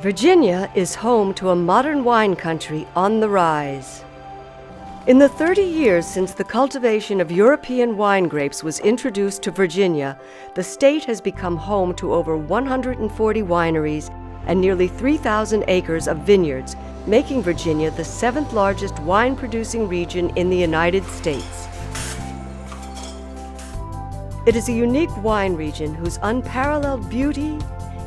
Virginia is home to a modern wine country on the rise. In the 30 years since the cultivation of European wine grapes was introduced to Virginia, the state has become home to over 140 wineries and nearly 3,000 acres of vineyards, making Virginia the seventh largest wine-producing region in the United States. It is a unique wine region whose unparalleled beauty,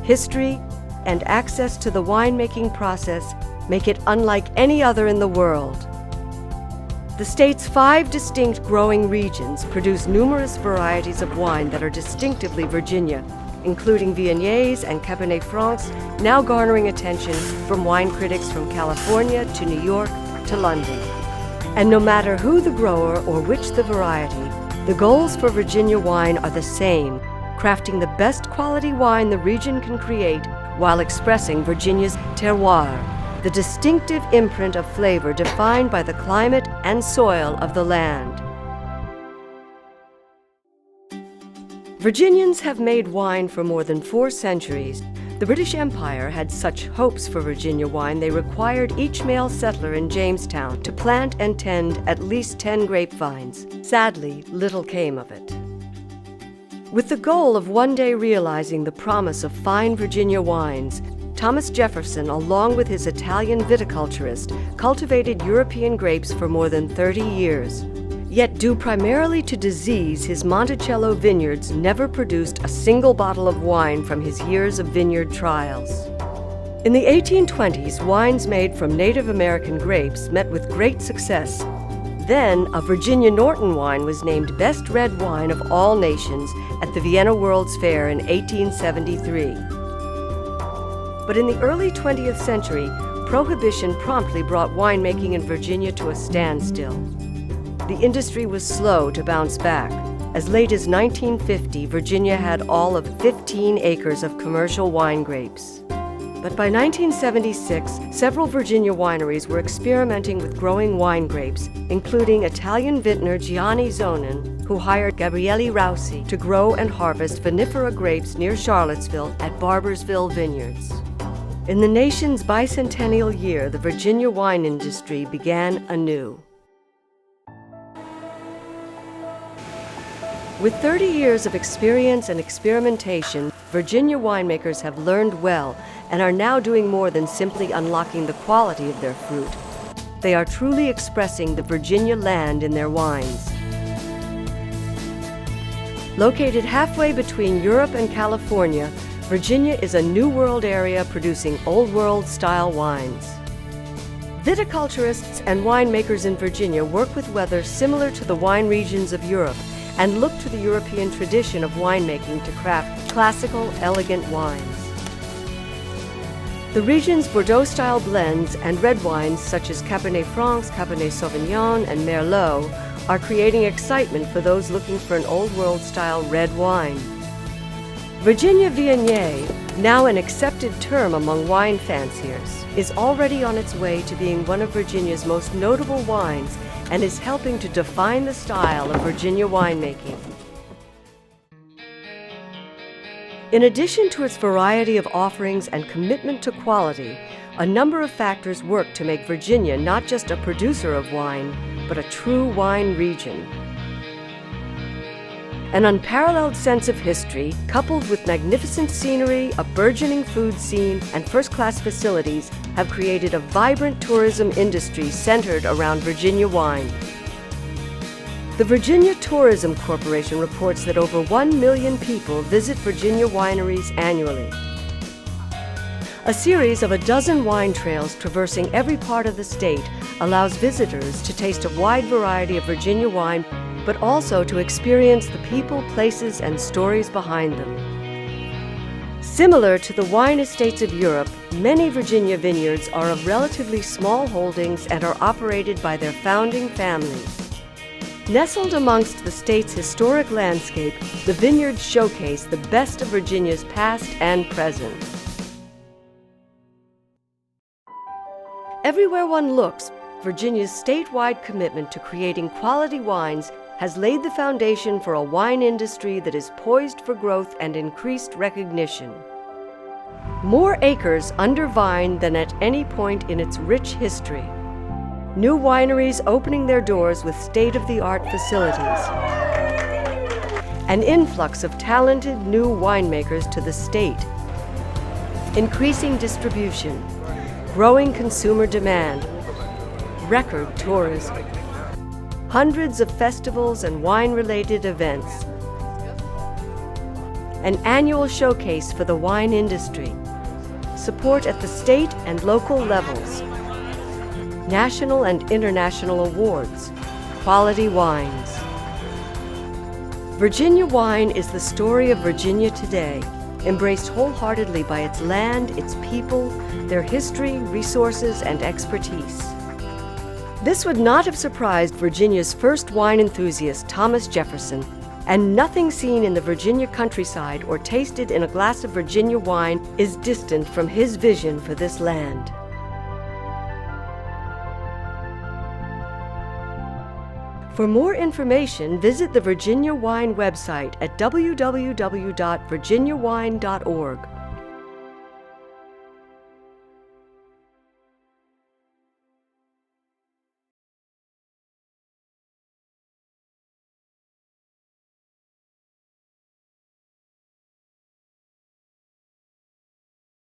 history, and access to the winemaking process make it unlike any other in the world. The state's 5 distinct growing regions produce numerous varieties of wine that are distinctively Virginia, including Viogniers and Cabernet Francs, now garnering attention from wine critics from California to New York to London. And no matter who the grower or which the variety, the goals for Virginia wine are the same: crafting the best quality wine the region can create while expressing Virginia's terroir, the distinctive imprint of flavor defined by the climate and soil of the land. Virginians have made wine for more than 4 centuries. The British Empire had such hopes for Virginia wine they required each male settler in Jamestown to plant and tend at least 10 grapevines. Sadly, little came of it. With the goal of one day realizing the promise of fine Virginia wines, Thomas Jefferson, along with his Italian viticulturist, cultivated European grapes for more than 30 years. Yet, due primarily to disease, his Monticello vineyards never produced a single bottle of wine from his years of vineyard trials. In the 1820s, wines made from Native American grapes met with great success. Then, a Virginia Norton wine was named Best Red Wine of all nations at the Vienna World's Fair in 1873. But in the early 20th century, Prohibition promptly brought winemaking in Virginia to a standstill. The industry was slow to bounce back. As late as 1950, Virginia had all of 15 acres of commercial wine grapes. But by 1976, several Virginia wineries were experimenting with growing wine grapes, including Italian vintner Gianni Zonin, who hired Gabriele Roussi to grow and harvest vinifera grapes near Charlottesville at Barbersville Vineyards. In the nation's bicentennial year, the Virginia wine industry began anew. With 30 years of experience and experimentation, Virginia winemakers have learned well and are now doing more than simply unlocking the quality of their fruit. They are truly expressing the Virginia land in their wines. Located halfway between Europe and California, Virginia is a New World area producing Old World-style wines. Viticulturists and winemakers in Virginia work with weather similar to the wine regions of Europe and look to the European tradition of winemaking to craft classical, elegant wines. The region's Bordeaux-style blends and red wines such as Cabernet Francs, Cabernet Sauvignon, and Merlot are creating excitement for those looking for an Old World-style red wine. Virginia Viognier, now an accepted term among wine fanciers, is already on its way to being one of Virginia's most notable wines and is helping to define the style of Virginia winemaking. In addition to its variety of offerings and commitment to quality, a number of factors work to make Virginia not just a producer of wine, but a true wine region. An unparalleled sense of history, coupled with magnificent scenery, a burgeoning food scene, and first-class facilities, have created a vibrant tourism industry centered around Virginia wine. The Virginia Tourism Corporation reports that over 1 million people visit Virginia wineries annually. A series of a dozen wine trails traversing every part of the state allows visitors to taste a wide variety of Virginia wine, but also to experience the people, places, and stories behind them. Similar to the wine estates of Europe, many Virginia vineyards are of relatively small holdings and are operated by their founding families. Nestled amongst the state's historic landscape, the vineyards showcase the best of Virginia's past and present. Everywhere one looks, Virginia's statewide commitment to creating quality wines has laid the foundation for a wine industry that is poised for growth and increased recognition. More acres under vine than at any point in its rich history. New wineries opening their doors with state-of-the-art facilities. An influx of talented new winemakers to the state. Increasing distribution. Growing consumer demand. Record tourism. Hundreds of festivals and wine-related events. An annual showcase for the wine industry. Support at the state and local levels. National and international awards. Quality wines. Virginia Wine is the story of Virginia today, embraced wholeheartedly by its land, its people, their history, resources, and expertise. This would not have surprised Virginia's first wine enthusiast, Thomas Jefferson, and nothing seen in the Virginia countryside or tasted in a glass of Virginia wine is distant from his vision for this land. For more information, visit the Virginia Wine website at www.virginiawine.org.